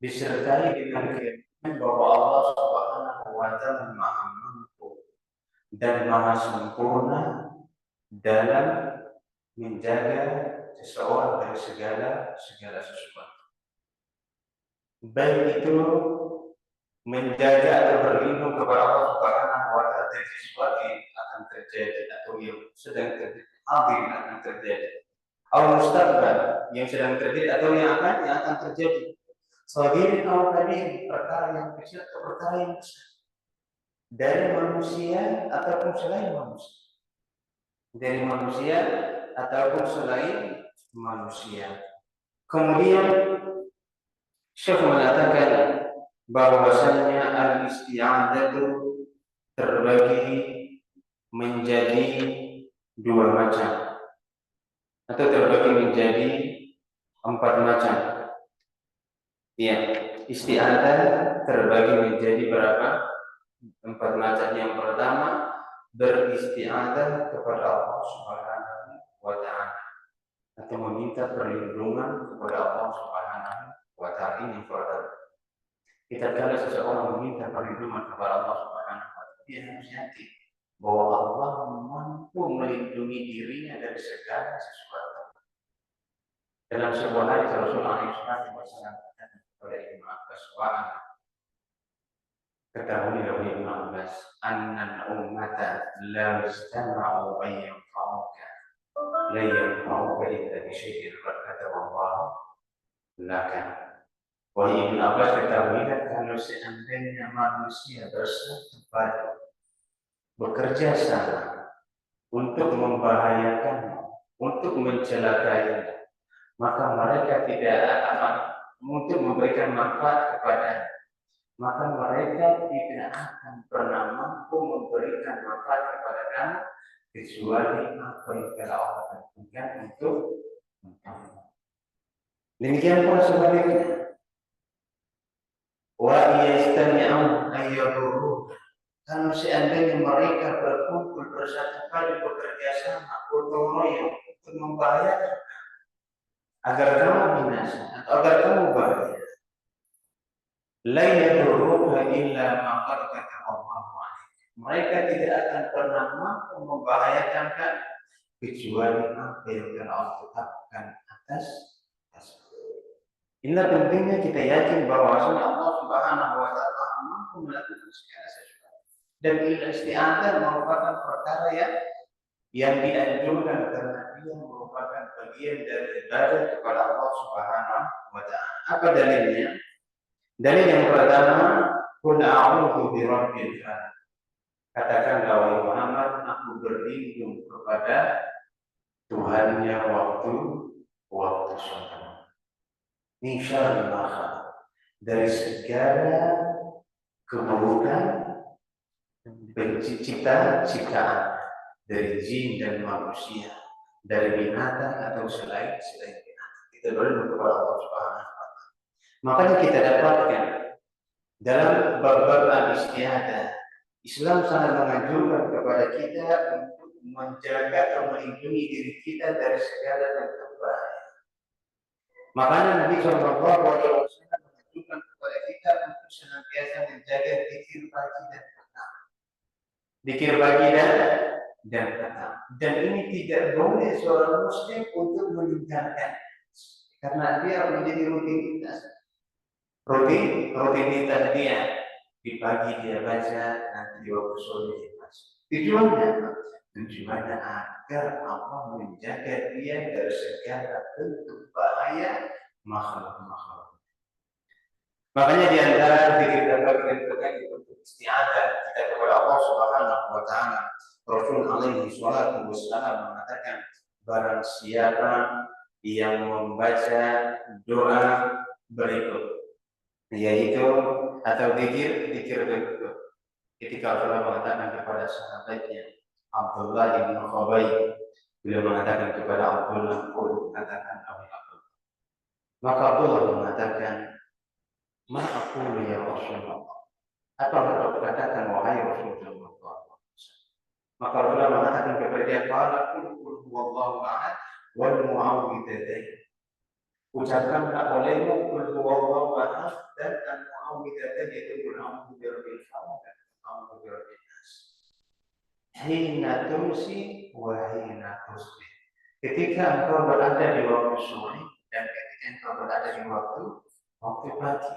disertai dengan keyakinan bahwa Allah Subhanahu wa Ta'ala Maha Mampu dan Maha Sempurna dalam menjaga seseorang dari segala sesuatu. Baik itu menjaga atau berlindung kepada Allah Subhanahu wa Ta'ala dari sesuatu yang akan terjadi atau yang sedang terjadi, akan terjadi. Atau mustaqbal yang sedang terjadi atau yang akan terjadi. Sebagian awal tadi perkara yang kecil atau perkara yang besar dari manusia ataupun selain manusia. Dari manusia ataupun selain manusia. Kemudian Syekh mengatakan bahwasanya al-isti'adzatu terbagi menjadi dua macam atau terbagi menjadi 4 macam. Ya, isti'adzah terbagi menjadi berapa? 4 macam. Yang pertama, beristi'adzah kepada Allah Subhanahu wa Ta'ala atau meminta perlindungan kepada Allah Subhanahu wa Ta'ala. Ini yang pertama. Kita kala seseorang meminta perlindungan kepada Allah Subhanahu wa Ta'ala, dia harus yakin bahwa Allah mampu melindungi dirinya dari segala sesuatu. Dalam sebuah hadis Rasulullah SAW kepada Ibnu Abbas, ketahui oleh Ibnu Abbas, annal ummata la istama'u an yanfa'uka la yanfa'uka illa bi syai'in qad katabahu Allah laka. Wahai Ibnu Abbas, ketahuilah kalau seandainya manusia bersatu padu bekerja sama untuk membahayakanmu, untuk mencelakaimu, maka mereka tidak akan untuk memberikan manfaat kepadanya, maka mereka tidak akan pernah mampu memberikan manfaat kepada kamu kecuali apa yang telah Allah tentukan untuk kamu. Demikian pula sebaliknya. Wa yastami'u ayyadurru, kalau seandainya mereka berkumpul bersatu padu bekerja sama gotong royong untuk membahayakan agar kamu binasa atau agar kamu bahaya, la yadurruka illa ma qad kataballahu alaik, mereka tidak akan pernah mampu membahayakan kamu kecuali apa yang telah Allah tetapkan atas. Inilah pentingnya kita yakin bahwa Allah Subhanahu wa Ta'ala mampu melakukan segala sesuatu. Dan isti'adzah merupakan perkara yang dianjurkan karena dia merupakan bagian dari ibadah kepada Allah Subhanahu wa Ta'ala. Apa dalilnya? Dalil yang pertama, qul a'udzu birabbil falaq. Katakanlah wahai Muhammad, aku berlindung kepada Tuhannya waktu suatu. Min syarri ma khalaq, dari segala keburukan ciptaan dari jin dan manusia, dari binatang atau selain binatang. Kita berlindung kepada Allah Subhanahu wa Ta'ala. Makanya kita dapatkan dalam bab-bab al-isti'adzah, Islam sangat menganjurkan kepada kita untuk menjaga atau melindungi diri kita dari segala bentuk bahaya. Makanya Nabi SAW menganjurkan kepada kita untuk senantiasa menjaga zikir pagi dan petang. Zikir pagi dan petang. Dan ini tidak boleh seorang muslim untuk meninggalkan, karena dia menjadi rutinitas. Rutinitas dia. Di pagi dia baca, nanti di waktu sore dia baca. Tujuannya agar Allah menjaga dia dari segala bentuk bahaya makhluk-makhluk. Makanya di antara zikir dan berkait untuk isti'adzah kita kepada Allah Subhanahu wa Ta'ala, Rasul alaihi salatu wassalam mengatakan, barang siapa yang membaca doa berikut, yaitu atau zikir berikut, ketika Allah mengatakan kepada sahabatnya Abdullah bin Khubayb, beliau mengatakan kepada Abdullah, katakan Abdullah. Maka Abdullah mengatakan, ma aqulu ya Rasulullah, apa yang kau katakan wahai Rasulullah? Maka Rasulullah mengatakan kepada dia, qala qul huwallahu ahad wal mu'awwidzatain. Ucapkanlah olehmu qul huwallahu ahad dan kita tadi itu berlaku berbil falaq dan berlaku berbil nas. Hina tumsi wa hina tusbih. Ketika engkau berada di waktu sore dan ketika engkau berada di waktu pagi.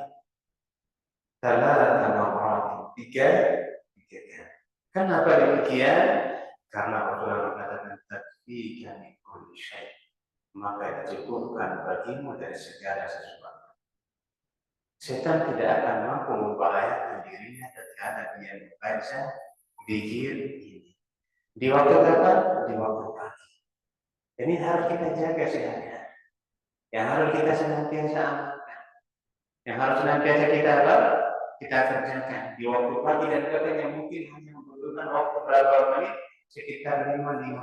Talata marratin, tiga kali. Kenapa demikian? Karena Rasulullah mengatakan takfika min kulli syai'. Maka dicukupkan bagimu dari segala sesuatu. Setan tidak akan mampu membahayakan dirinya ketika dia membaca zikir ini. Di waktu kapan? Di waktu pagi. Ini harus kita jaga sehari-hari. Yang harus kita senantiasa amalkan. Yang harus senantiasa kita apa? Kita kerjakan di waktu pagi dan katanya mungkin hanya membutuhkan waktu berapa menit, sekitar 5 menit.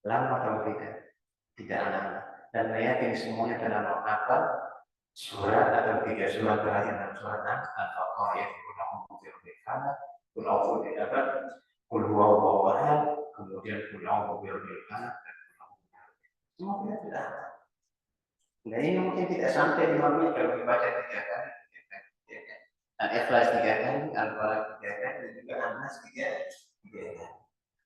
Lama atau tidak? Tidak lama. Dan yakin semuanya dalam menghafal surat atau 3 surat terakhir dalam surat Al-Baqarah yaitu Qul a'udzu birabbil falaq, Qul huwallahu ahad, kemudian Qul a'udzu birabbil falaq dan Qul a'udzu birabbil nas. Semua kita sudah hafal. Nah ini mungkin tidak sampai 5 menit kalau dibaca 3 kali. Al-Ikhlas 3 kali, Al-Falaq 3 kali, dan juga An-Nas 3 kali.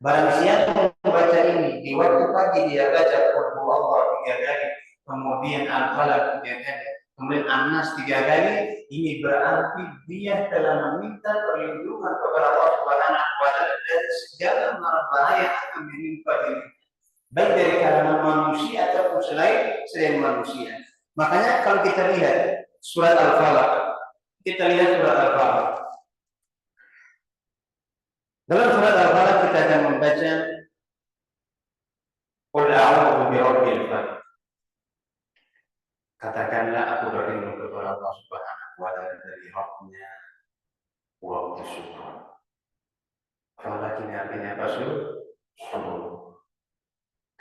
Barang siapa membaca ini di waktu pagi dia baca Qul huwallahu 3 kali, kemudian Al-Falaq 3 kali, kemudian An-Nas 3 kali, ini berarti dia telah meminta perlindungan kepada Allah Subhanahu wa taala dari segala mara bahaya yang akan menimpa diri, baik dari kalangan manusia ataupun selain manusia. Makanya kalau kita lihat surat Al-Falaq, kita lihat surat Al-Falaq. Dalam surat Al-Falaq kita akan membaca Qul a'udzu birabbil falaq. Katakanlah aku berlindung kepada Allah Subhanahu wa taala dari Rabbnya waktu subuh. Falaq ini artinya apa? Subuh.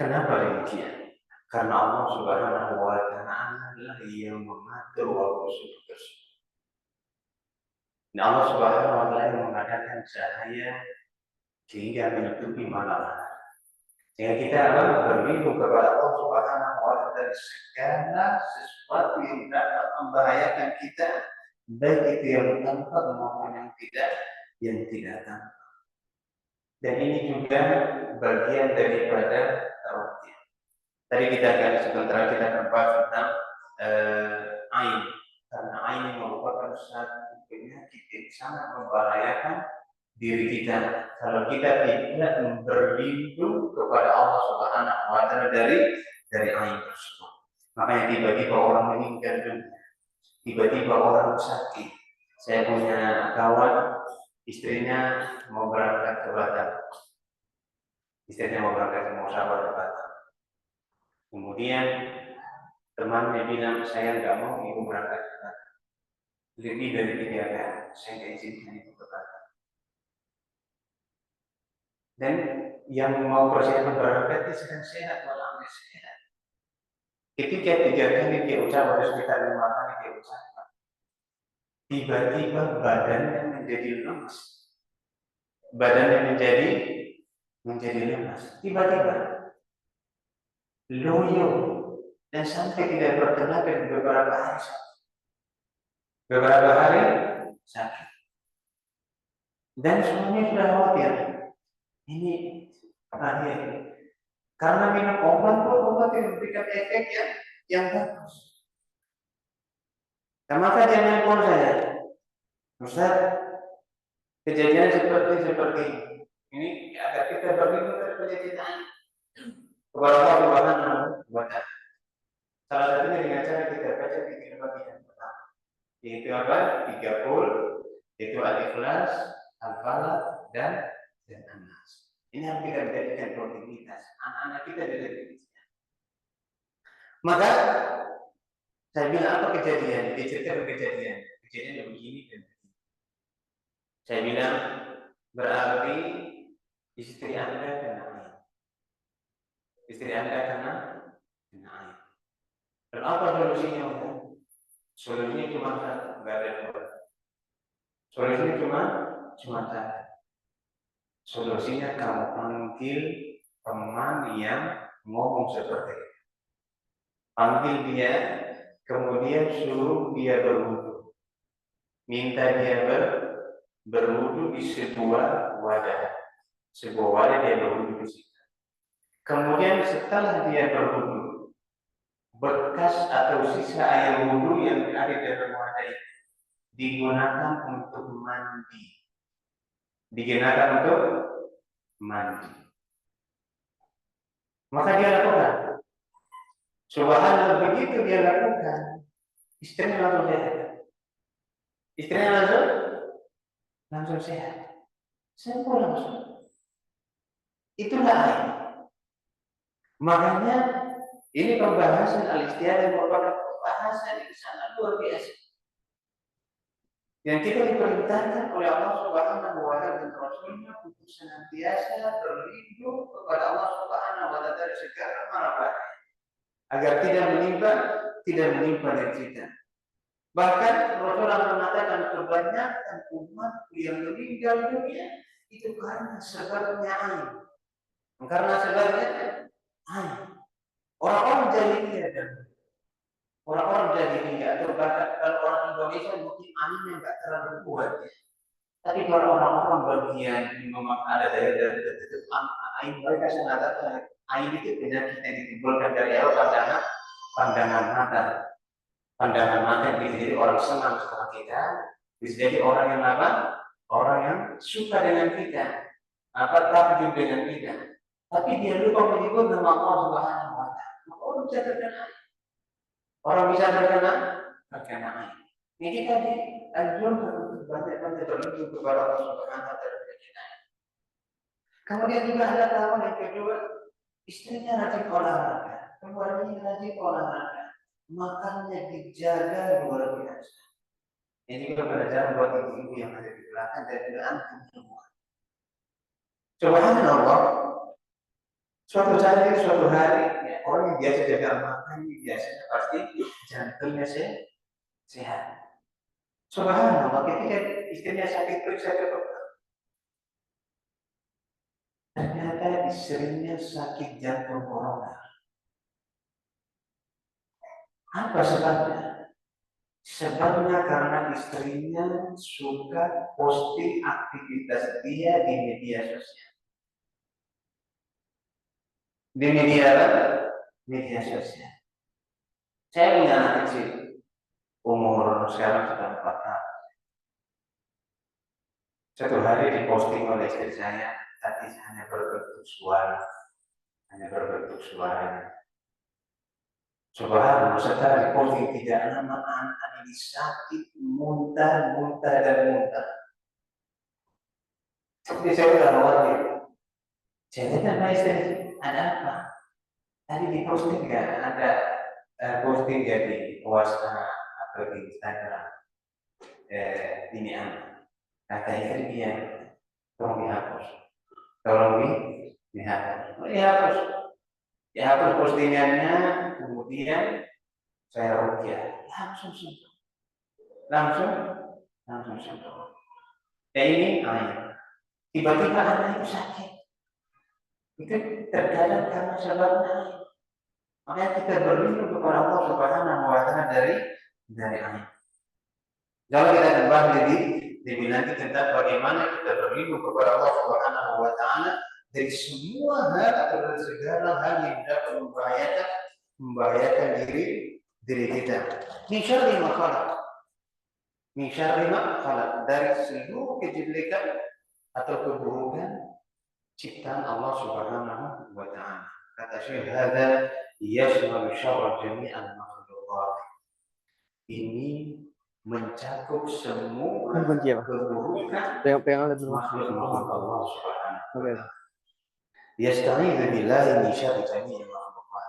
Kenapa demikian? Karena Allah Subhanahu wa taala lah yang mengatur waktu subuh tersebut. Dan Allah Subhanahu wa taala mengadakan cahaya sehingga menutupi malam. Sehingga kita berlindung kepada Allah Subhanahu wa taala dari segala sesuatu yang dapat membahayakan kita, baik itu yang tampak maupun yang tidak tampak. Dan ini juga bagian daripada tauhid. Tadi kita akan sebentar kita membahas tentang ain. Karena ain merupakan satu penyakit yang sangat membahayakan diri kita kalau kita tidak berlindung kepada Allah Subhanahu wa taala dari ain tersebut. Makanya tiba-tiba orang meninggal dunia, tiba-tiba orang sakit. Saya punya kawan, istrinya mau berangkat ke Batam. Istrinya mau berangkat ke Musabah ke Batam. Kemudian temannya bilang, saya nggak mau ibu berangkat ke Batam. Lebih dari 3 hari, saya nggak izinkan ibu ke Batam. Dan yang mau persiapan berangkat dia sedang sehat, malamnya sehat. Ketika 3 kali dia ucap, atau sekitar 5 kali dia ucapkan, tiba-tiba badannya menjadi lemas. Badannya menjadi lemas. Tiba-tiba loyo dan sampai tidak bertenaga beberapa hari sakit. Beberapa hari sakit. Dan semuanya sudah khawatir. Ini terakhir. Karena minum obat yang memberikan efek yang bagus. Dan maka dia nelpon saya, Ustaz, kejadian seperti ini. Ini agar kita berlindung dari penyakit kepada Allah Subhanahu wa taala. Salah satunya dengan cara kita baca 3 bagian pertama. Yaitu apa? 30, yaitu Al-Ikhlas, Al-Falaq dan An-Nas. Ini yang kita menjadikan rutinitas. Anak-anak kita juga demikian. Maka saya bilang apa kejadian? Diceritakan kejadian yang begini dan begini. Saya bilang berarti istri Anda kena air. Istri Anda kena air. Dan apa solusinya? Solusinya cuma satu, nggak ada dua. Solusinya cuma satu. Solusinya kamu panggil teman yang ngomong seperti itu. Panggil dia, kemudian suruh dia berwudu. minta dia berwudu di sebuah wadah dia berwudu di situ. Kemudian setelah dia berwudu, bekas atau sisa air wudu yang ada di dalam wadah itu digunakan untuk mandi. Maka dia lakukan. Subhanallah, begitu dia lakukan, istrinya langsung sehat. Sembuh langsung. Itulah air. Makanya ini pembahasan al-istiadah merupakan pembahasan yang sangat luar biasa. Yang kita diperintahkan oleh Allah Subhanahu wa Ta'ala dan Rasulnya untuk senantiasa berlindung kepada Allah Subhanahu wa Ta'ala dari segala mara bahaya, agar tidak menimpa dari kita. Bahkan Rasulullah mengatakan kebanyakan umat yang meninggal dunia itu karena sebabnya air. Orang-orang jahiliyah atau bahkan kalau orang Indonesia mungkin anginnya nggak terlalu kuat, tapi kalau orang-orang bagian memang ada daerah tertentu, air mereka mengatakan air itu penyakit yang ditimbulkan dari pandangan mata yang bisa jadi orang senang sama kita, bisa jadi orang yang apa? Orang yang suka dengan kita, takjub dengan kita, tapi dia lupa menyebut nama Allah Subhanahu wa Ta'ala. Orang bisa terkena air. Ini kita dianjurkan untuk banyak-banyak berlindung kepada Allah Subhanahu wa Ta'ala. Kemudian juga ada tahun yang kedua, istrinya rajin olahraga, keluarganya rajin olahraga, makannya dijaga luar biasa. Ini juga pelajaran buat ibu-ibu yang ada di belakang dan juga antum semua. Subhanallah, suatu hari ya, orang yang biasa jaga makan biasanya pasti jantungnya sehat. Subhanallah, ketika istrinya sakit periksa ke dokter, ternyata istrinya sakit jantung koroner. Apa sebabnya? Sebabnya karena istrinya suka posting aktivitas dia di media sosial. Di media sosial. Saya punya anak kecil, umur sekarang sudah 4 tahun. Satu hari diposting oleh istri saya, tadi hanya berbentuk suara. Subhanallah, setelah diposting tidak lama anak ini sakit, muntah. Seperti saya udah khawatir. Saya tanya istri, ada apa? Tadi diposting nggak? Ada posting di WhatsApp atau di Instagram. Ini anak. Kata istri dia, tolong dihapus. Dihapus postingannya, kemudian saya rukyah, langsung sembuh. Ini air. Tiba-tiba anak itu sakit. Itu terkadang karena sebabnya air. Makanya kita berlindung kepada Allah Subhanahu wa Ta'ala dari air. Kalau kita kembali lebih nanti tentang bagaimana kita berlindung kepada Allah Subhanahu wa Ta'ala dari semua hal atau dari segala hal yang dapat membahayakan diri kita. Min syarri ma khalaq, dari seluruh kejelekan atau keburukan ciptaan Allah Subhanahu wa Ta'ala. Kata Syekh, hadza yashmalu syarra jami'al makhluqat. Ini mencakup semua keburukan makhluk Allah Subhanahu wa Ta'ala. Yasta'idzu billahi min syarri jami'il makhluqat.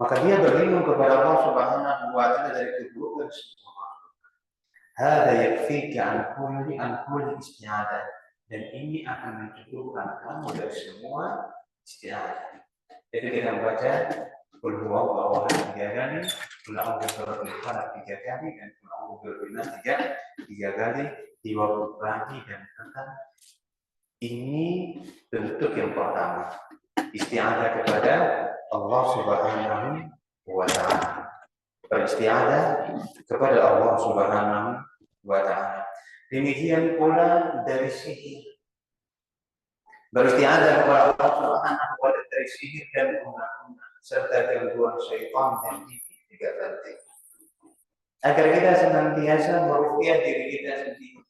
Maka dia berlindung kepada Allah Subhanahu wa Ta'ala dari keburukan semua makhluk. Hada yakfika an kulli isti'adah. Dan ini akan mencukupkan kamu dari semua isti'adah. Jadi kita membaca qul huwallahu ahad 3 kali, qul a'udzu birabbil falaq 3 kali, dan qul a'udzu birabbin nas 3 kali di waktu pagi dan petang. Ini bentuk yang pertama, isti'adah kepada Allah Subhanahu wa Ta'ala. Beristi'adah kepada Allah Subhanahu wa Ta'ala. Demikian pula dari sihir. Beristiadah kepada Allah Subhanahu wa taala dari sihir dan guna-guna serta gangguan syaitan dan juga penting. Agar kita senantiasa meruqyah diri kita sendiri.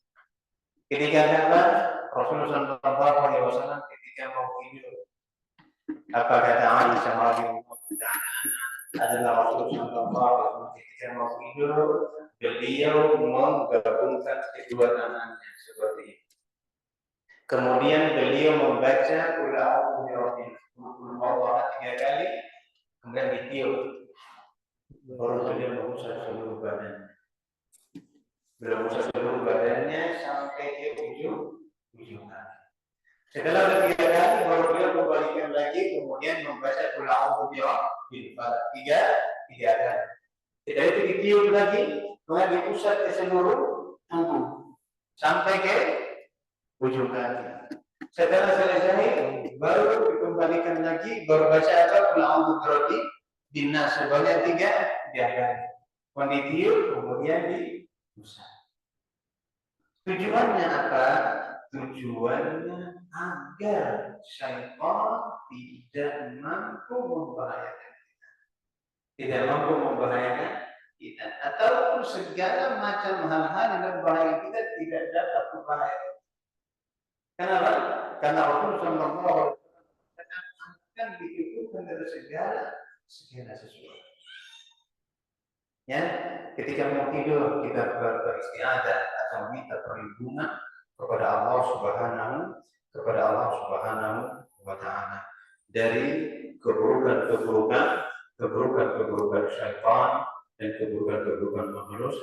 Ketika kapan Rasulullah Shallallahu Alaihi Wasallam ketika mau tidur, apa kata Aisyah radhiyallahu taala adalah Rasulullah Shallallahu Alaihi Wasallam ketika mau tidur, beliau menggabungkan kedua tangannya seperti ini. Kemudian beliau membaca Qul a'udzu birabbil falaq 3 kali, kemudian ditiup. Baru beliau mengusap seluruh badannya. Beliau mengusap seluruh badannya sampai ke ujung kaki. Setelah 3 kali, baru beliau kembalikan lagi, kemudian membaca Qul a'udzu birabbil falaq 3 kali. Setelah itu ditiup lagi, kemudian diusap ke seluruh tubuh sampai ke ujung kaki. Setelah selesai, baru dikembalikan lagi, baru baca apa? Qul a'udzu birabbin nas sebanyak 3 kali. Ditiup, kemudian diusap. Tujuannya apa? Tujuannya agar syaitan tidak mampu membahayakan kita. Tidak mampu membahayakan kita. Ataupun segala macam hal-hal yang berbahaya kita tidak dapat membahayakan. Kenapa? Karena Rasulullah SAW akan dihidupkan dari segala sesuatu. Ya, ketika mau tidur kita beristiadah atau minta perlindungan kepada Allah Subhanahu wa taala dari keburukan syaitan dan keburukan makhluk halus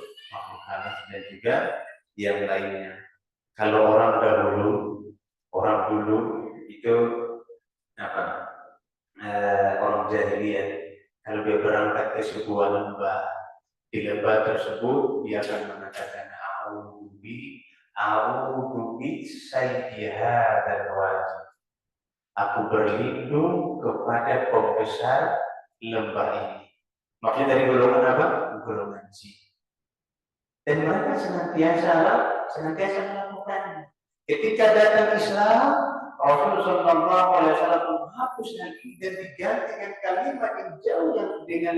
dan juga yang lainnya. Kalau orang dulu itu orang jahiliyah, kalau dia berangkat ke sebuah lembah, di lembah tersebut dia akan mengatakan a'udzu bi sayyi hadzal wadi. Aku berlindung kepada pembesar lembah ini. Maksudnya dari golongan apa? Golongan jin. Dan mereka senantiasa melakukannya. Ketika datang Islam, Rasulullah Shallallahu Alaihi Wasallam menghapus lagi dan diganti dengan kalimat yang jauh dengan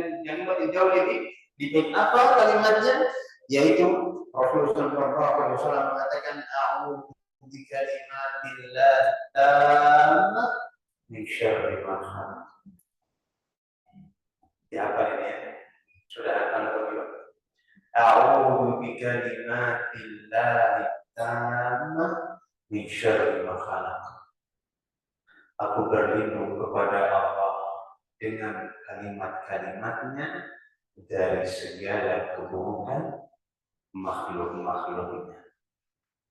apa kalimatnya? Yaitu Rasulullah Shallallahu Alaihi Wasallam mengatakan a'udzu bikalimatillah tammah min syarri ma khalaq. Ya apa ini? Sudah hafal belum? A'udzu bikalimatillah tammah min syarri ma khalaq. Aku berlindung kepada Allah dengan kalimat-kalimatnya dari segala keburukan makhluk-makhluknya.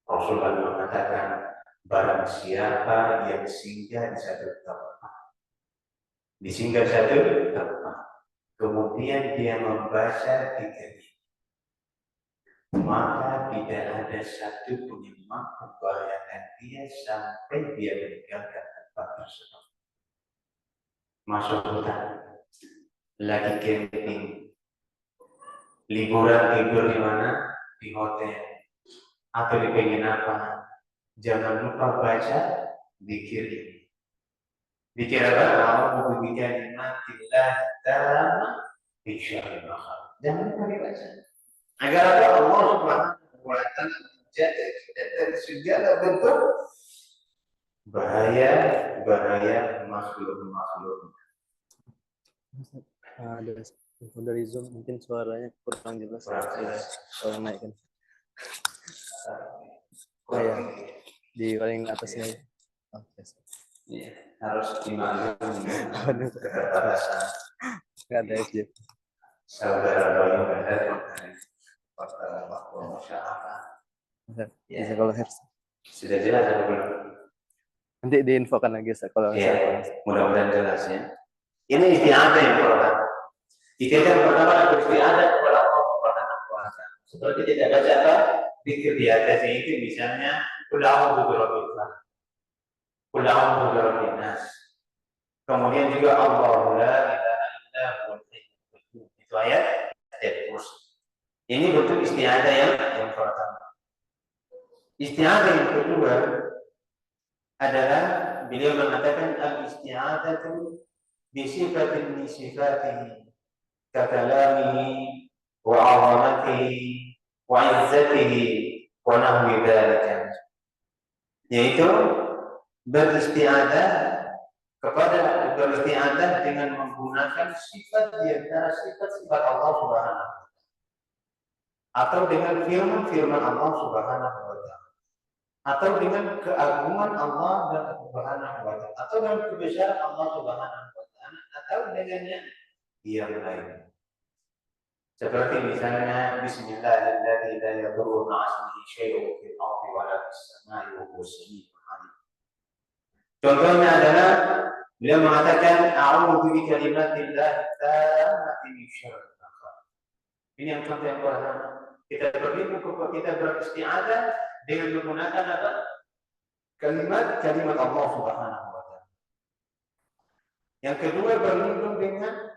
Rasulullah mengatakan, barang siapa yang singgah di satu tempat, kemudian dia membaca 3 ini, maka tidak ada satu pun yang mampu membahayakan dia sampai dia meninggalkan tempat tersebut. Masuk hutan, lagi camping, liburan tidur di mana? Di hotel atau di penginapan. Jangan lupa baca zikir ini. Zikir apa? A'udzu bikalimatillah tammah min syarri ma khalaq. Jangan lupa dibaca. Agar apa? Allah Subhanahu wa taala menjaga kita dari segala bentuk bahaya makhluk-makhluk. Ada dari Zoom mungkin suaranya kurang jelas. Kalau naikkan. Ya, di paling atasnya. Iya, harus dimaklumi. Keterbatasan. Enggak ada FJ. Saudara Bayu Badar pertama waktu musyawarah. Bisa kalau harus. Sudah jelas atau belum? Nanti diinfokan lagi kalau mudah-mudahan jelas ya. Ini istiadah yang pertama. Istiadah pertama beristiadah kepada Allah Subhanahu wa taala. Seperti tidak baca apa? Zikir di atas itu misalnya Qul a'udzu birabbil falaq. Qul a'udzu birabbin nas. Kemudian juga Allahu la ilaha illa huwal hayyul qayyum. Itu ayat kursi. Ini bentuk istiadah yang pertama. Isti'adzah yang kedua adalah beliau mengatakan al-isti'adzatu bi sifatin min sifatihi ka kalamihi wa 'azamatihi wa 'izzatihi wa nahwi dzalika, yaitu beristi'adzah dengan menggunakan sifat di antara sifat-sifat Allah Subhanahu atau dengan firman-firman Allah Subhanahu wa taala, atau dengan keagungan Allah dan Subhanahu wa taala, atau dengan kebesaran Allah Subhanahu wa taala, atau dengan yang lain. Seperti misalnya bismillahirrahmanirrahim la yadurru ma'asmihi syai'un fil ardi wa la fis samai wa huwas samiul alim. Contohnya adalah beliau mengatakan a'udzu bi kalimatillahi tammati min syarri ma khalaq. Ini yang contoh yang pertama. Kita berlindung kepada kita beristi'adzah dengan menggunakan apa? Kalimat Allah Subhanahu wa taala. Yang kedua berlindung dengan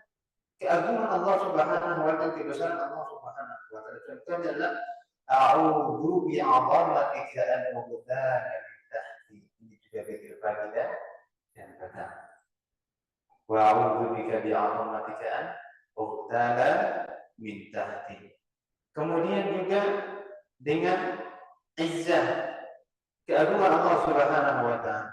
keagungan Allah Subhanahu wa taala, kebesaran Allah Subhanahu wa taala. Contohnya adalah a'udzu bi 'azamatika an ubtala min tahti. Ini juga zikir pagi dan petang. Wa a'udzu bika bi 'azamatika an ubtala min tahti. Kemudian juga dengan izzah, keagungan Allah Subhanahu wa taala.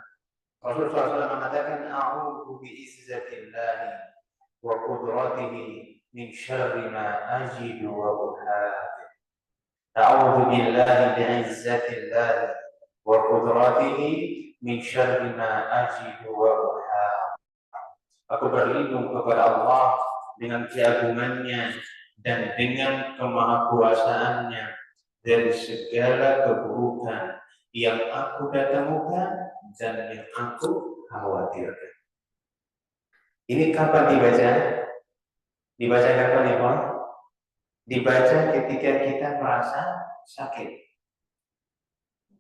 Rasulullah SAW mengatakan a'udzu bi izzatillahi wa qudratihi min syarri ma ajidu wa uhadhir. A'udzu billahi bi izzatillahi wa qudratihi min syarri ma ajidu wa uhadhir. Aku berlindung kepada Allah dengan keagungannya dan dengan kemahakuasaannya dari segala keburukan yang aku dapatkan dan yang aku khawatirkan. Ini kapan dibaca? Dibaca kapan ya Pak? Dibaca ketika kita merasa sakit.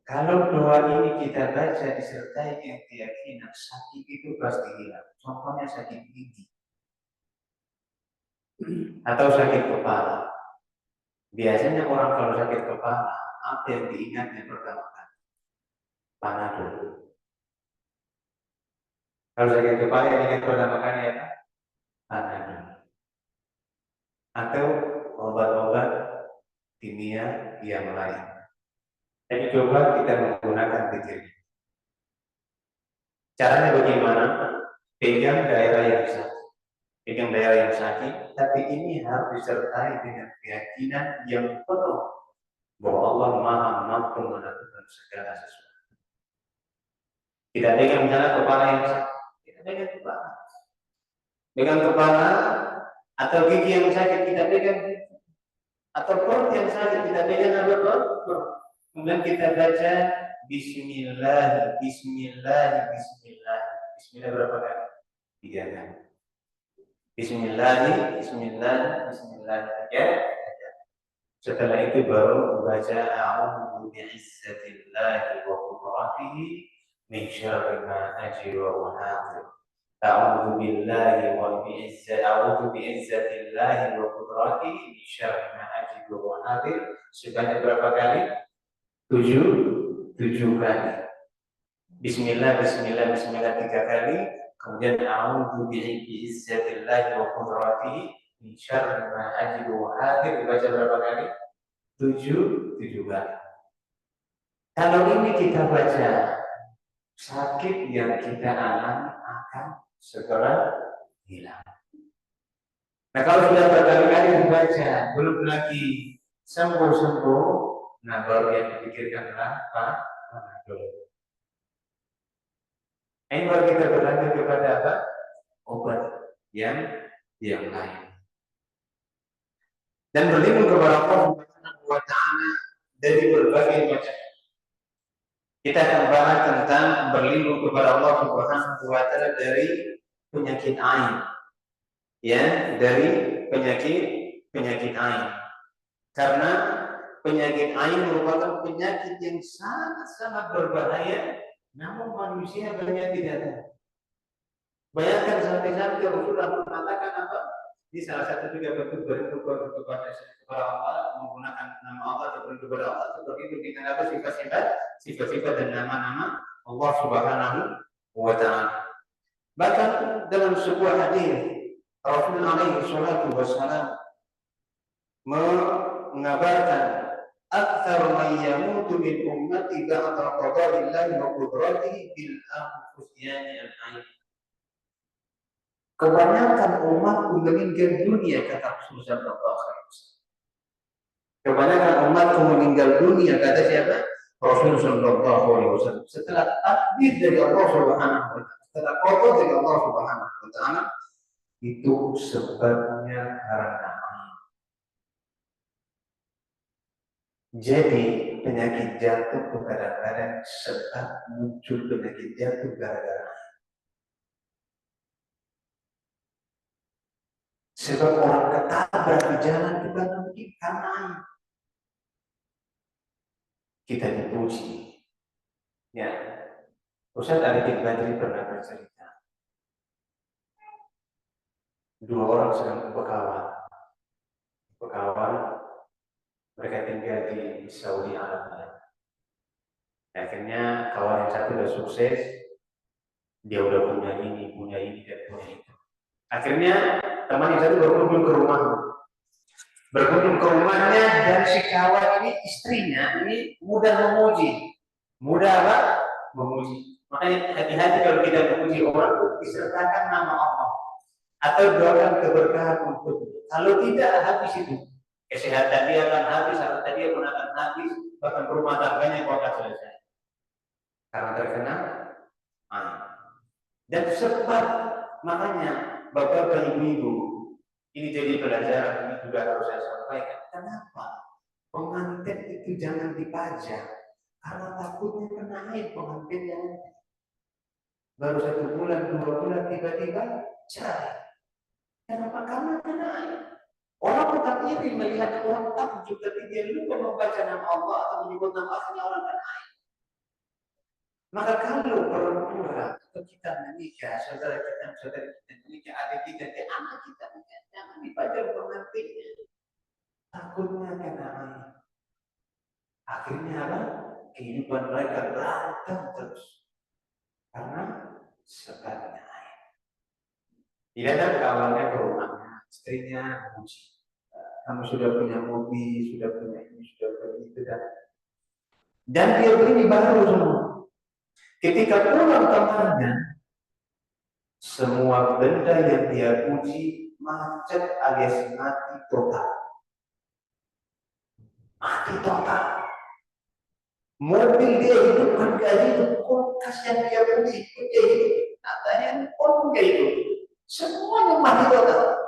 Kalau doa ini kita baca disertai dengan keyakinan sakit itu pasti hilang. Contohnya sakit gigi atau sakit kepala. Biasanya orang kalau sakit kepala, apa yang diingatnya pertama kali? Panadol. Kalau sakit kepala yang diingat pertama kali apa? Panadol. Atau obat-obat kimia yang lain. Jadi coba kita menggunakan zikir. Caranya bagaimana? Pegang daerah yang sakit. Pegang daerah yang sakit, tapi ini harus disertai dengan keyakinan yang penuh bahwa Allah Maha mampu melakukan segala sesuatu. Kita pegang misalnya kepala yang sakit, kita pegang kepala. Pegang kepala atau gigi yang sakit, kita pegang gigi. Atau perut yang sakit, kita pegang apa perut. Kemudian kita baca Bismillah, Bismillah, Bismillah. Bismillah berapa kali? 3 kali. Bismillah, Bismillah, Bismillah. Ya. Setelah itu baru membaca a'udzu bi'izzatillahi wa qudratihi min syarri ma ajidu wa uhadhir. A'udzu billahi wa bi'izzatillahi wa qudratihi min syarri ma ajidu wa uhadhir. Sebanyak berapa kali? 7 kali. Bismillah, Bismillah, Bismillah 3 kali. Kemudian a'udzu bi'izzatillahi wa qudratihi min syarri ma ajidu wa uhadhir dibaca berapa kali? 7 kali. Kalau ini kita baca, sakit yang kita alami akan segera hilang. Nah kalau sudah berkali-kali dibaca, belum lagi sembuh, nah baru yang dipikirkan adalah panadol. Ini baru kita berlanjut kepada apa? Obat yang lain. Dan berlindung kepada Allah Subhanahu wa taala dari berbagai macam. Kita akan bahas tentang berlindung kepada Allah Subhanahu wa taala dari penyakit ain. Ya, dari penyakit ain. Karena penyakit ain merupakan penyakit yang sangat berbahaya. Namun manusia banyak tidak tahu. Bayangkan sampai-sampai Rasulullah mengatakan apa? Ini salah satu juga bentuk bersyukur kepada Allah, menggunakan nama Allah atau bersyukur kepada Allah seperti itu dengan apa sifat-sifat dan nama-nama Allah Subhanahu wa Ta'ala. Bahkan dalam sebuah hadis Rasulullah alaihi salatu wassalam mengabarkan aktsar man yamutu min ummati ba'da qada'illahi wa qudratihi bil anfusiyani al-ain. Kebanyakan umatku meninggal dunia, kata Rasulullah sallallahu alaihi wasallam. Kebanyakan umatku meninggal dunia, kata siapa? Rasulullah sallallahu alaihi wasallam. Setelah takdir dari Allah Subhanahu wa Ta'ala, setelah qada dari Allah Subhanahu wa Ta'ala, itu sebabnya karena jadi penyakit jantung kadang-kadang sebab muncul penyakit jantung gara-gara sebab orang ketabrak di jalan juga mungkin karena air. Kita dipuji. Ya, Ustaz Arifin Badri pernah bercerita. Dua orang sedang berkawan. Mereka tinggal di Saudi Arabia. Akhirnya kawan yang satu sudah sukses, dia udah punya ini, dan punya itu. Akhirnya teman yang satu berkunjung ke rumahnya, dan si kawan ini istrinya ini mudah memuji. Makanya hati-hati kalau kita memuji orang, disertakan nama Allah atau doakan keberkahan untuk. Kalau tidak, habis itu kesehatan dia akan habis, harta dia pun akan habis, bahkan rumah tangganya akan selesai karena terkena air. Dan sebab makanya Bapak dan Ibu, ini jadi pelajaran, ini juga harus saya sampaikan. Kenapa pengantin itu jangan dipajang? Karena takutnya kena air pengantin yang baru 1 bulan, 2 bulan tiba-tiba cerai. Kenapa? Karena kena air. Orang tetap iri melihat orang takjub, tapi dia lupa membaca nama Allah atau menyebut nama Allah, orang kena air. Maka kalau perempuan atau kita menikah, saudara kita menikah, adik kita, anak kita menikah, jangan dipajang pengantinnya. Takutnya kena air. Akhirnya apa? Kehidupan mereka berantem terus. Karena sebabnya air. Dia datang kawannya ke rumahnya, istrinya memuji. Kamu sudah punya mobil, sudah punya ini, sudah punya itu, dan dia beli baru semua. Ketika pulang temannya, semua benda yang dia puji macet alias mati total. Mati total. Mobil dia hidupkan gak hidup, kulkas yang dia puji dia hidup, katanya pun gak hidup. Semuanya mati total.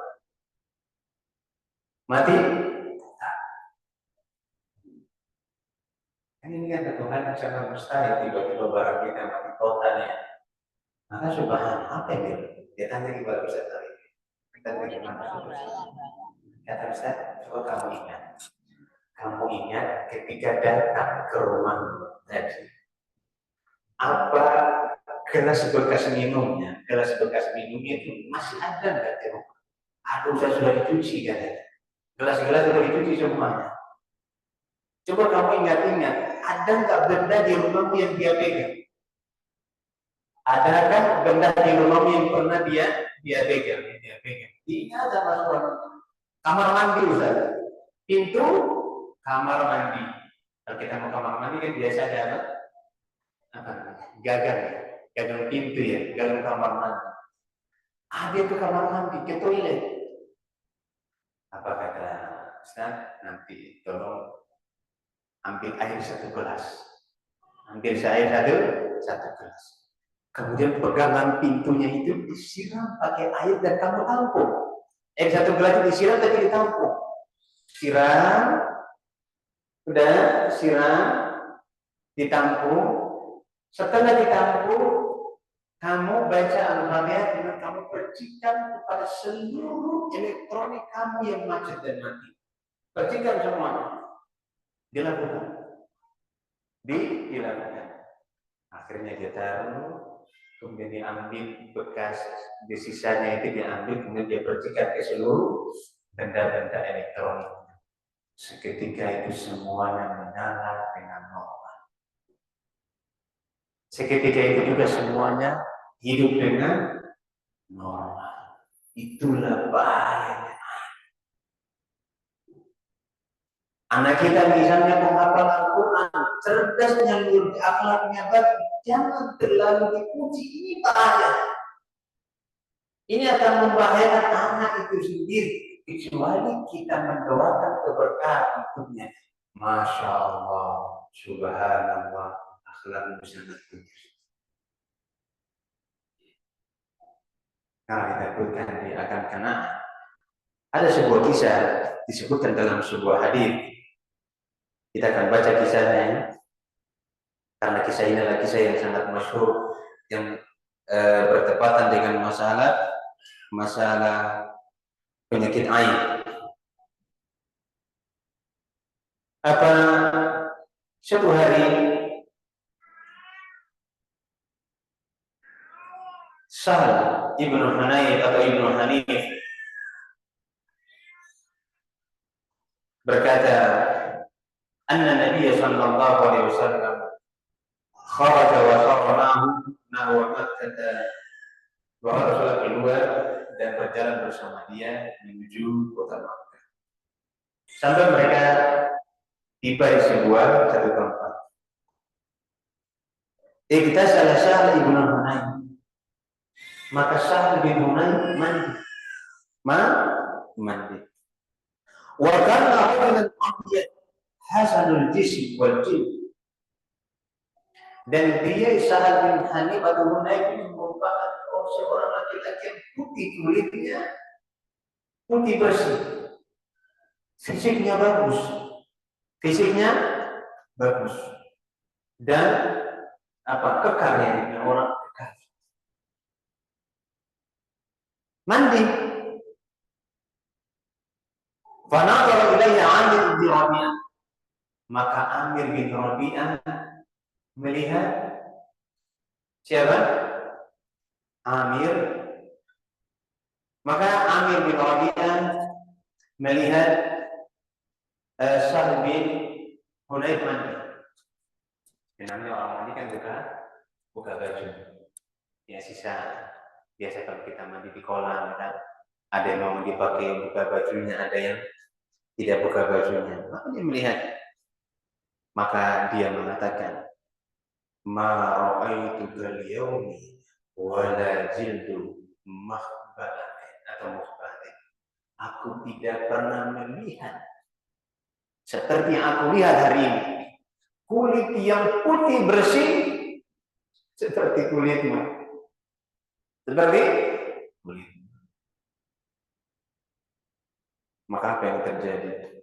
Mati total. Ini kan Tuhan sangat mustahil tiba-tiba barang kita mati total ya. Maka subhanallah, apa yang dia tanya kepada Ustaz tadi? Kita bagaimana? Kata Ustaz, coba kamu ingat ketika datang ke rumah tadi, apa gelas bekas minumnya itu masih ada nggak di rumah? Aduh, saya sudah dicuci katanya. Gelas-gelas sudah dicuci semuanya. Coba kamu ingat-ingat, ada nggak benda di rumahmu yang dia pegang? Adakah benda di rumahmu yang pernah dia pegang? Ingat sama suara kamar mandi, Ustaz. Pintu kamar mandi. Kalau kita mau kamar mandi kan biasa ada apa? Gagang pintu ya, gagang kamar mandi. Ada ke kamar mandi, ke toilet. Apa kata Ustaz? Nanti tolong ambil air 1 gelas. Ambil air satu gelas. Kemudian pegangan pintunya itu disiram pakai air dan kamu tampung. Air 1 gelas itu disiram tapi ditampung. Siram, ditampung. Setelah ditampung, kamu baca Al-Fatihah dan kamu percikan kepada seluruh elektronik kamu yang macet dan mati. Percikan semuanya. Dilakukan. Akhirnya dia taruh, kemudian diambil bekas di sisanya itu diambil, kemudian dia percikan ke seluruh benda-benda elektronik. Seketika itu semuanya menyala dengan normal. Seketika itu juga semuanya hidup dengan normal. Itulah bahayanya. Anak kita misalnya penghafal Al-Quran, cerdasnya, akhlaknya baik, jangan terlalu dipuji. Ini bahaya. Ini akan membahayakan anak itu sendiri. Kecuali kita mendoakan keberkahan hidupnya. Masya Allah, subhanallah, akhlaknya sangat bagus. Karena ditakutkan dia akan kena. Ada sebuah kisah disebutkan dalam sebuah hadis. Kita akan baca kisahnya, karena kisah ini adalah kisah yang sangat masyhur, yang bertepatan dengan masalah penyakit ain. Apa suatu hari Sahal ibnu Hanif atau ibnu Hanif berkata, anna Nabi sallallahu alaihi wasallam kharaja wa sarrahu nahwa Makkah, bahwa Rasulullah keluar dan berjalan bersama dia menuju kota Makkah. Sampai mereka tiba di sebuah satu tempat. Kita salah Sahal ibnu Hanif. Maka Sahal bin Hunayf mandi. Wa kana rajulan abyad hasanul jism wal jild. Dan dia Sahal bin Hanif atau Hunayf ini merupakan seorang laki-laki yang putih kulitnya, putih bersih, fisiknya bagus, dan kekar, ya, orang kekar. Mandi. Fanadhara ilayya Amir bin Rabi'ah. Maka Amir bin Rabi'ah melihat siapa? Maka Amir bin Rabi'ah melihat Sahal bin Hunayf mandi. Namanya orang mandi kan buka baju. Ya, sisa biasa kalau kita mandi di kolam, kan ada yang mau dipakai buka bajunya, ada yang tidak buka bajunya. Maka dia melihat, maka dia mengatakan, ma ra'aitu al-yawmi wala jildu mahbalatin atau mukhbatin. Aku tidak pernah melihat seperti yang aku lihat hari ini, kulit yang putih bersih seperti kulitmu. Seperti kulit. Maka apa yang terjadi?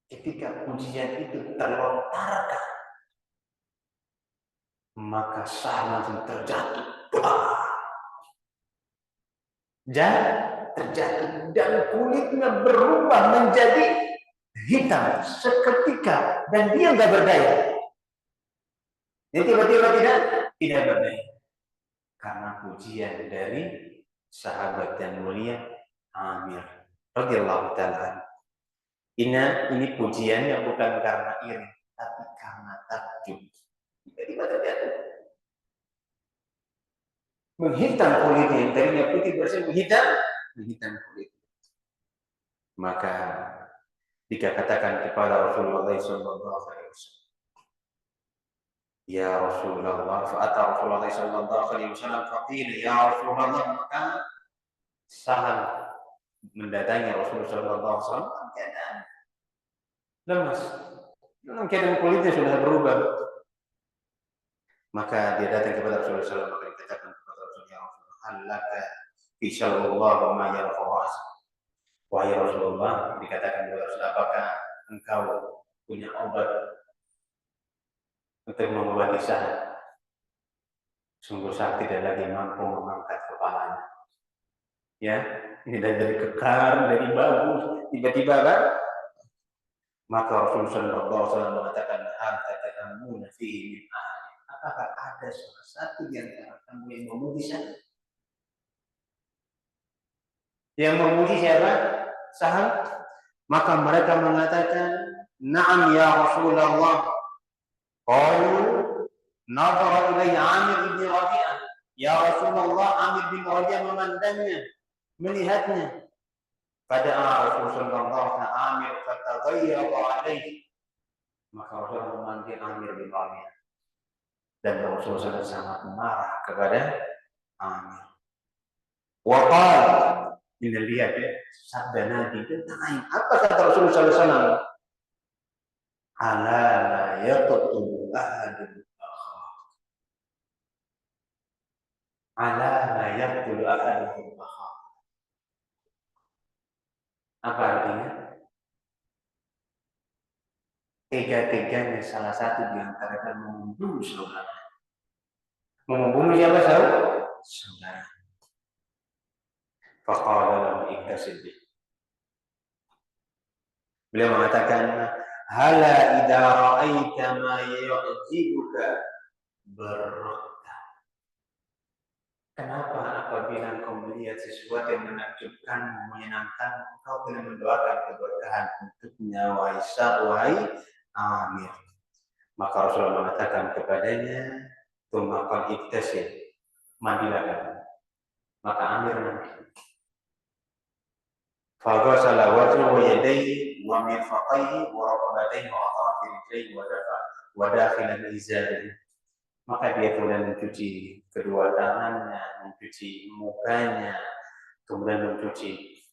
Ketika pujian itu terlontarkan, maka Sahal langsung terjatuh. Terjatuh dan kulitnya berubah menjadi hitam seketika, dan dia nggak berdaya. Dia tiba-tiba tidak berdaya karena pujian dari sahabat yang mulia Amir radhiyallahu ta'ala. Ini pujiannya bukan karena iri, tapi karena takjub. Tiba-tiba terjatuh, menghitam kulitnya, yang tadinya putih bersih menghitam kulit. Maka dikatakan kepada Rasulullah SAW, ya Rasulullah, fa'ata Rasulullah SAW, faqila ya Rasulullah, maka Sahal mendatangi Rasulullah SAW dalam keadaan lemas, dalam keadaan kulitnya sudah berubah. Maka dia datang kepada Rasulullah SAW, maka dikatakan kepada Rasulullah, halaka insyaAllah ma yarfa'as. Wahai Rasulullah, dikatakan kepada Rasulullah, apakah engkau punya obat untuk mengobati Sahal? Sungguh Sahal tidak lagi mampu mengangkat kepalanya. Ya, ini dari kekar, dari bagus, tiba-tiba kan Maka Rasulullah SAW mengatakan, hal tatahamuna fihi min ahli. Apakah ada salah satu di antara kamu yang memuji saya? Yang memuji siapa? Sahal. Maka mereka mengatakan, na'am ya Rasulullah. Qalu nadhara ilayhi Amir bin Rabi'ah. Ya Rasulullah, Amir bin Rabi'ah memandangnya, melihatnya. Fada'a Rasulullah Amir fataghayyara alaihi. Maka Rasulullah memanggil Amir bin Rabi'ah. Dan Rasulullah sangat marah kepada Amir. Wa qala, ini lihat ya, sabda Nabi tentang apa kata Rasulullah SAW? Ala la yaqtulu ahadun akhar. Ala la yaqtulu ahadun akhar. Apa artinya? Tiga-tiganya salah satu di antara kalian membunuh saudara. Membunuh siapa saudara? Faqala lahu iktasib. Beliau mengatakan, hala idza ra'aita ma yu'jibuka barrata. Kenapa apabila engkau melihat sesuatu yang menakjubkan, menyenangkan, engkau tidak mendoakan keberkahan untuknya, wahai Amir. Maka Rasulullah mengatakan kepadanya, tumakal iktasib, mandilah kamu. Maka Amir mandi. Faghasala wajhahu wa yadayhi wa mirfaqaihi wa raqabatayhi wa atrafi rijlaihi wa dakhilan izarihi. Maka dia kemudian mencuci kedua tangannya, mencuci mukanya, kemudian mencuci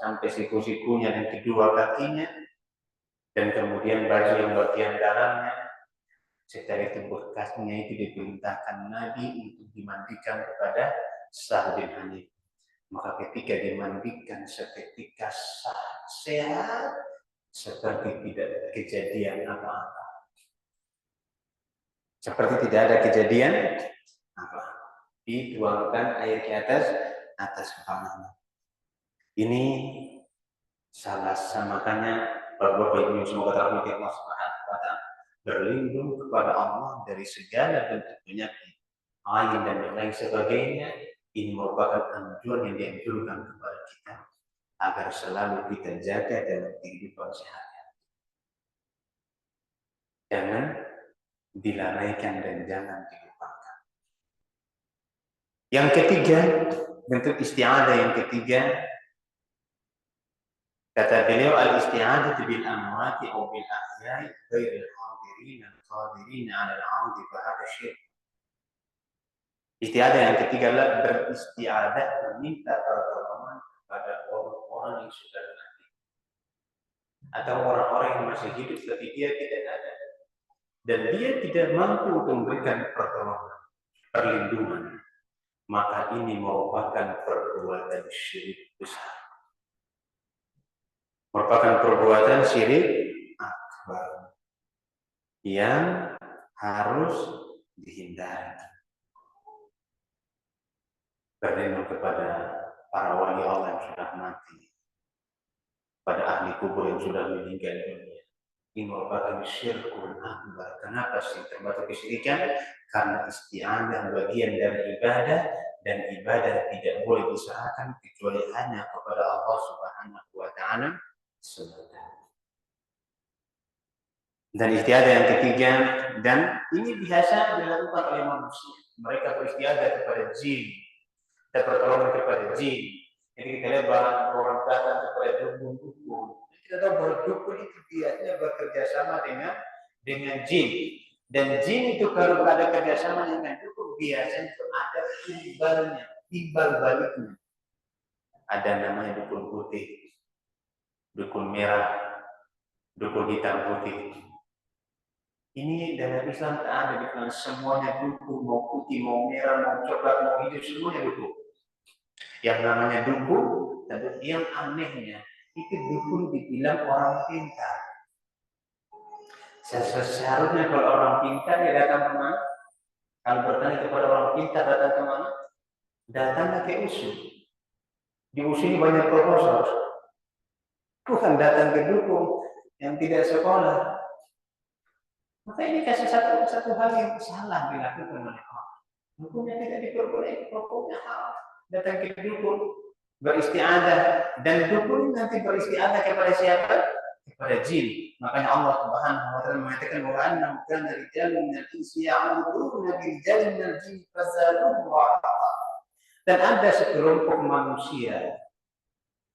sampai siku-sikunya dan kedua kakinya, dan kemudian baju yang bagian dalamnya. Setelah itu bekasnya itu diperintahkan Nabi untuk dimandikan kepada Sa'd bin Hanif. Maka ketika dimandikan seketika sehat seperti tidak kejadian apa-apa. Seperti tidak ada kejadian apa. Dituangkan air ke atas kepalanya. Ini salah makanya Bapak Ibu semoga terhormat Allah Subhanahu wa taala berlindung kepada Allah dari segala bentuk penyakit, ain dan yang lain sebagainya. Ini merupakan anjuran yang dianjurkan kepada kita agar selalu kita jaga dalam kehidupan sehari-hari. Jangan dilalaikan dan jangan dilupakan. Yang ketiga, bentuk isti'adah yang ketiga, kata beliau, al-isti'adah bil amwati aw bil ahya'i ghairil hadirin al-qadirin 'ala al-'audi fa hadha syirk. Istiadah yang ketiga adalah beristiadah, meminta pertolongan kepada orang-orang yang sudah mati atau orang-orang yang masih hidup tapi dia tidak ada dan dia tidak mampu memberikan pertolongan, perlindungan, maka ini merupakan perbuatan syirik besar, merupakan perbuatan syirik akbar yang harus dihindari. Berlindung kepada para wali Allah yang sudah mati, pada ahli kubur yang sudah meninggal dunia. Ini merupakan syirkul akbar. Kenapa sih termasuk kesyirikan? Karena isti'adah bagian dari ibadah, dan ibadah tidak boleh diserahkan kecuali hanya kepada Allah Subhanahu wa taala semata. Dan istiadah yang ketiga, dan ini biasa dilakukan oleh manusia. Mereka beristiadah kepada jin, dan pertolongan kepada jin. Jadi kita lihat orang datang kepada dukun-dukun. Kita tahu bahwa dukun itu biasanya bekerja sama dengan jin. Dan jin itu kalau ada kerjasama dengan dukun, biasanya itu ada timbalnya, timbal baliknya. Ada namanya dukun putih, dukun merah, dukun hitam putih. Ini dalam Islam tak ada, di semuanya dukun, mau putih, mau merah, mau coklat, mau hijau, semuanya dukun. Yang namanya dukun, tapi yang anehnya itu dukun dibilang orang pintar. Seharusnya kalau orang pintar ya datang kemana? Kalau bertanya kepada orang pintar datang kemana? Datangnya ke USU. Di USU ini banyak profesor. Bukan datang ke dukun. yang tidak sekolah. Maka ini kasih satu hal yang salah dilakukan oleh orang. Hukumnya tidak diperbolehkan, hukumnya haram. Datang ke dukun beristiadah, dan dukun nanti beristiadah kepada siapa? Kepada jin. Makanya Allah Subhanahu wa taala mengatakan wa annam kana rijalun minal insi ya'muruna bil rijali minal jin fazaduhum rahaqa. Dan ada sekelompok manusia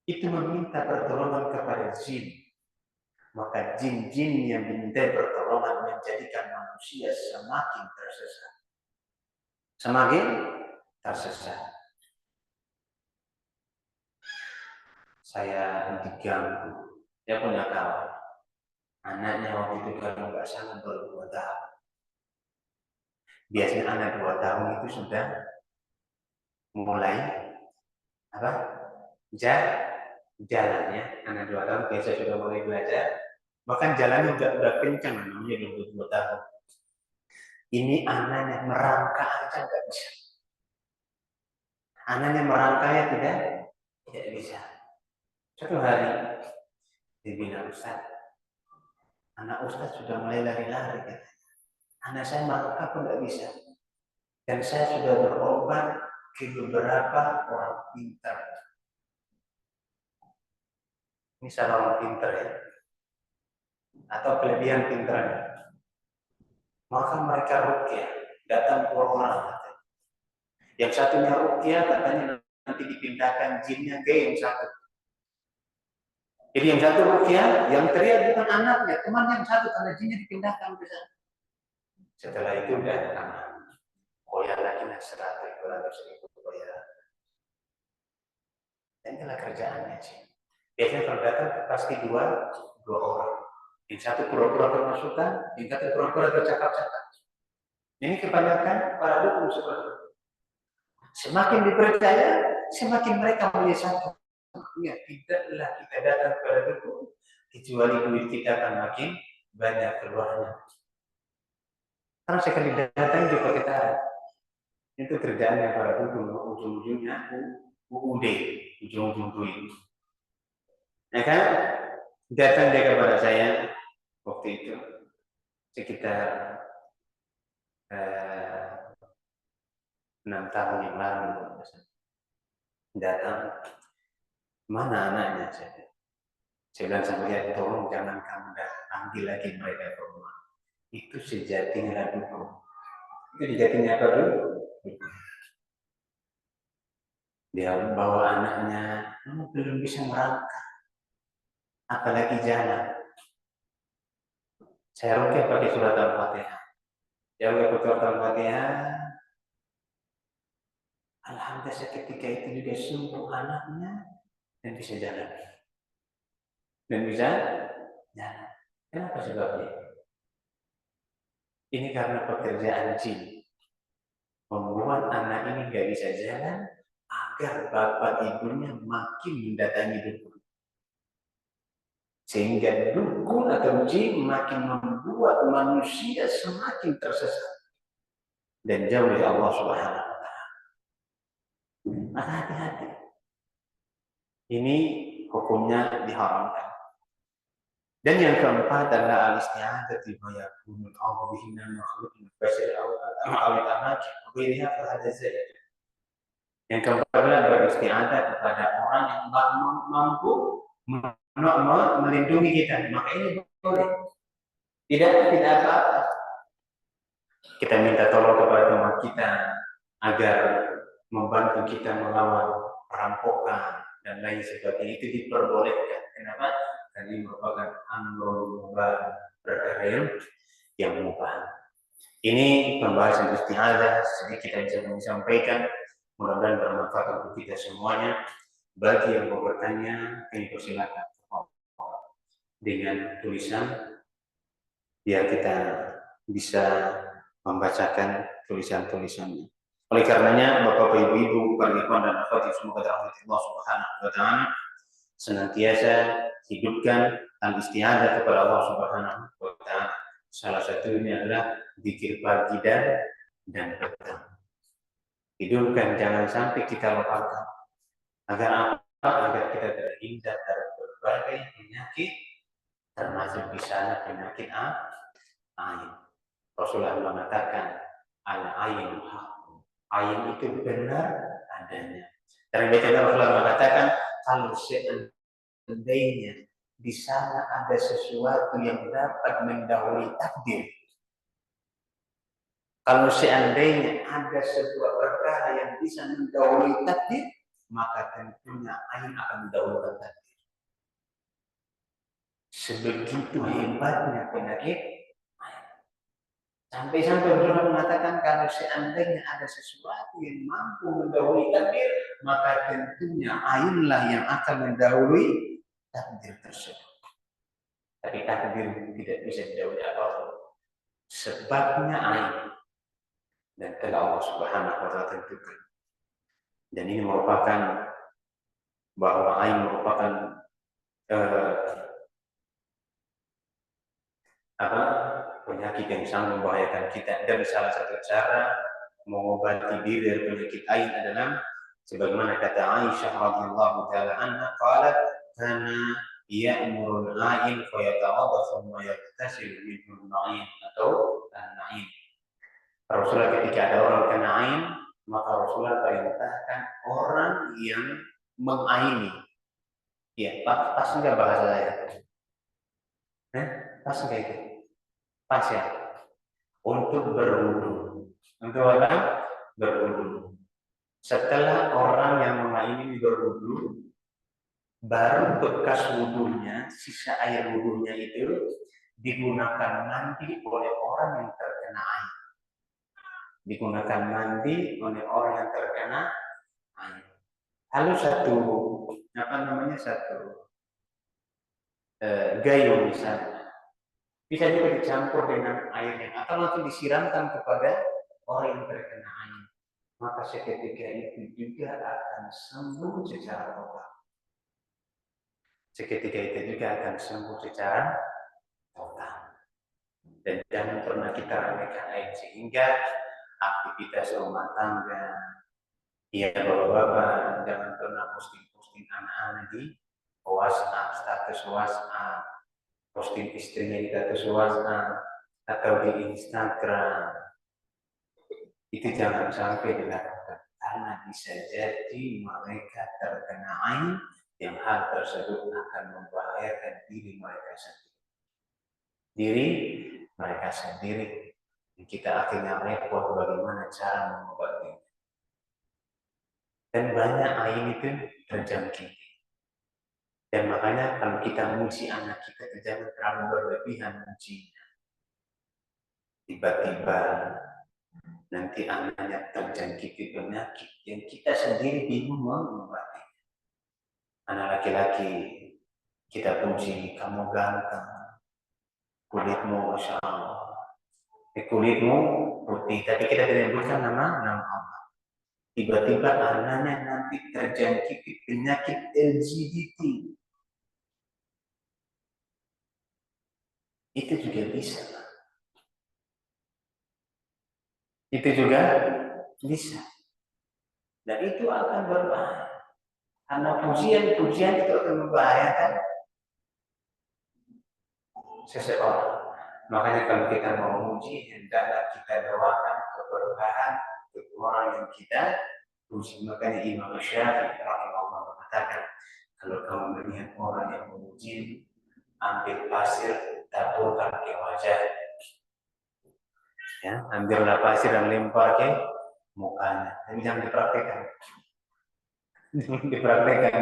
itu meminta pertolongan kepada jin. Maka jin-jin yang diminta pertolongan menjadikan manusia semakin tersesat. Semakin tersesat. Saya diganggu. Dia punya kawan. Anaknya waktu itu kalau nggak salah baru 2 tahun. Biasanya anak 2 tahun itu sudah mulai apa? Jalannya. Anak 2 tahun biasa sudah mulai belajar. Bahkan jalannya udah kencang, namanya 22 tahun. Ini anaknya merangkak aja nggak bisa. Anaknya merangkaknya tidak bisa. Suatu hari dia bilang, Ustaz, anak Ustaz sudah mulai lari-lari. Anak saya merangkak pun nggak bisa. Dan saya sudah berobat ke beberapa orang pintar. Ini salah orang pintar ya. Atau kelebihan pintar. Maka mereka ruqyah, datang ke orang. Yang satunya ruqyah katanya nanti dipindahkan jinnya ke yang satu. Jadi yang satu ruqyah, yang teriak bukan anaknya, teman yang satu karena jinnya dipindahkan ke sana. Setelah itu udah aman. Koyar lagi 100-200 ribu koyar. Dan inilah kerjaannya sih. Biasanya kalau datang pasti dua orang. Yang satu pura-pura kemasukan, yang satu pura-pura bercakap-cakap. Ini kebanyakan para dukun seperti itu. Semakin dipercaya, semakin mereka melihat satu. Ya, tidaklah kita datang kepada dukun, kecuali duit kita akan makin banyak keluarnya. Karena sekali datang juga kita itu kerjaannya para dukun, ujung-ujungnya UUD, ujung-ujung duit. Ya kan? Datang dia kepada saya waktu itu sekitar 6 tahun yang lalu. Datang, mana anaknya? Saya bilang sama dia, tolong jangan kamu panggil lagi mereka ke rumah. Itu sejatinya dukun. Itu sejatinya apa dulu? Dia bawa anaknya, belum bisa merangkak, apalagi jalan. Saya ruqyah pakai surat Al-Fatihah. Dia pakai surat Al-Fatihah. Alhamdulillah seketika itu juga sembuh anaknya dan bisa jalan. Kenapa sebabnya? Ini karena pekerjaan jin. Membuat anak ini nggak bisa jalan agar bapak ibunya makin mendatangi dukun. Sehingga dukun atau jin makin membuat manusia semakin tersesat dan jauh dari Allah Subhanahu wa taala. Maka hati-hati. Ini hukumnya diharamkan. Dan yang keempat adalah al-isti'adzatu bima yakunul a'udzu bihi minal makhluqin bashar al-amaki wa ghairiha fa hadza zaid. Yang keempat adalah beristi'adzah kepada orang yang mampu melindungi kita. Maka ini boleh. Tidak apa-apa. Kita minta tolong kepada teman kita agar membantu kita melawan perampokan dan lain sebagainya, itu diperbolehkan. Kenapa? Karena ini merupakan amrul mubah, perkara yang mubah. Ini pembahasan isti'adzah sedikit yang saya sampaikan. Mudah-mudahan bermanfaat untuk kita semuanya. Bagi yang mau bertanya, kami persilakan dengan tulisan biar kita bisa membacakan tulisan-tulisannya. Oleh karenanya, Bapak Ibu, para ikhwan dan akhwat semoga dirahmati Allah Subhanahu wa taala, senantiasa hidupkan al-isti'adzah kepada Allah Subhanahu wa taala. Salah satunya adalah zikir pagi dan petang. Hidupkan, jangan sampai kita lupakan. Agar apa? Agar kita terhindar dari berbagai penyakit termasuk di sana penyakit ain. Rasulullah mengatakan al-ain haq. Ain itu benar adanya. Terlebih Rasulullah mengatakan kalau seandainya di sana ada sesuatu yang dapat mendahului takdir. Kalau seandainya ada sebuah perkara yang bisa mendahului takdir, maka tentunya ain akan mendahulukan takdir. Sebegitu hebatnya penyakit ain. Sampai-sampai Rasulullah mengatakan kalau seandainya ada sesuatu yang mampu mendahului takdir, maka tentunya ainlah yang akan mendahului takdir tersebut. Tapi takdir tidak bisa didahului apapun. Sebabnya ain. Dan telah Allah Subhanahu wa Ta'ala tentukan. Dan ini merupakan bahwa ain merupakan penyakit yang sangat membahayakan kita. Dan salah satu cara mengobati diri dari penyakit ain adalah sebagaimana kata Aisyah radhiyallahu taala anha qalat kana ya'muru al-ain fa yatawadda thumma yaghtasil minhu al-ain atau an-ain. Rasulullah ketika ada orang kena ain, maka Rasulullah perintahkan orang yang mengaini. Ya, pas enggak bahasa saya? Pas enggak itu? Pas ya? Untuk berwudu. Untuk apa? Berwudu. Setelah orang yang mengaini berwudu, baru bekas wudunya, sisa air wudunya itu digunakan mandi oleh orang yang terkena ain. Digunakan mandi oleh orang yang terkena ain. Lalu satu gayung misalnya bisa juga dicampur dengan airnya atau langsung disiramkan kepada orang yang terkena ain, maka seketika itu juga akan sembuh secara total. Seketika itu juga akan sembuh secara total. Dan jangan pernah kita remehkan ain sehingga aktivitas rumah tangga, ya bapak-bapak jangan pernah posting anak-anak di WhatsApp, status WhatsApp, posting istrinya di status WhatsApp atau di Instagram. Itu jangan sampai dilakukan karena bisa jadi mereka terkena ain yang hal tersebut akan membahayakan diri mereka sendiri. Kita akhirnya repot bagaimana cara mengobatinya. Dan banyak ain itu terjangkit. Dan makanya kalau kita muji anak kita, jangan terlalu berlebihan mujinya. Tiba-tiba nanti anaknya terjangkit penyakit yang kita sendiri bingung mengobatinya. Anak laki-laki kita puji, kamu ganteng, kulitmu Masya Allah, kulitmu putih, tapi kita tidak menyebutkan nama Allah. Tiba-tiba anaknya nanti terjangkit penyakit LGBT. Itu juga bisa. Dan itu akan berbahaya. Karena pujian itu akan membahayakan seseorang. Makanya kalau kita mau memuji, hendaklah kita doakan keberkahan untuk orang yang kita puji. Makanya Imam Syafi'i rahimahullah mengatakan, kalau kamu melihat orang yang memuji, ambil pasir, taburkan ke wajah. Ya, ambillah pasir dan lempar ke mukanya. Ini jangan dipraktekkan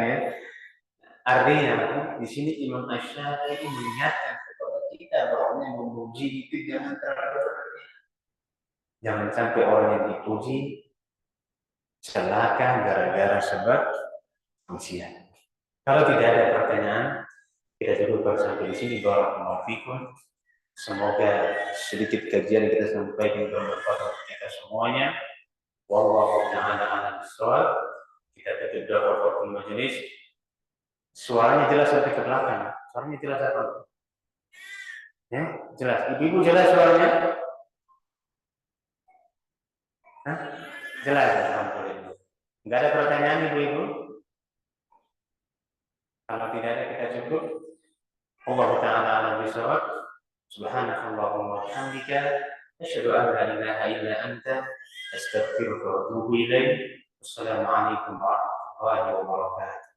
ya. Artinya di sini Imam Syafi'i mengingatkan kepada kita bahwa yang memuji itu jangan terlalu berlebihan. Jangan sampai orang yang dipuji celaka gara-gara sebab pujian. Kalau tidak ada pertanyaan, kita cukup sampai di sini. Barakallahu fikum. Semoga sedikit kajian kita sampaikan bermanfaat untuk kita semuanya. Wallahu ta'ala a'lam bishawab. Kita tutup doa majelis. Suaranya jelas sampai ke belakang. Suaranya jelas apa? Ya, jelas. Ibu jelas suaranya? Hah? Jelas, alhamdulillah. Enggak ada pertanyaan ibu-ibu? Kalau tidak ada kita cukup. Allah Ta'ala a'lam bishawab. Subhanakallahumma wa bihamdika asyhadu an la ilaha illa anta astaghfiruka wa atubu ilaik. Wassalamualaikum warahmatullahi wabarakatuh.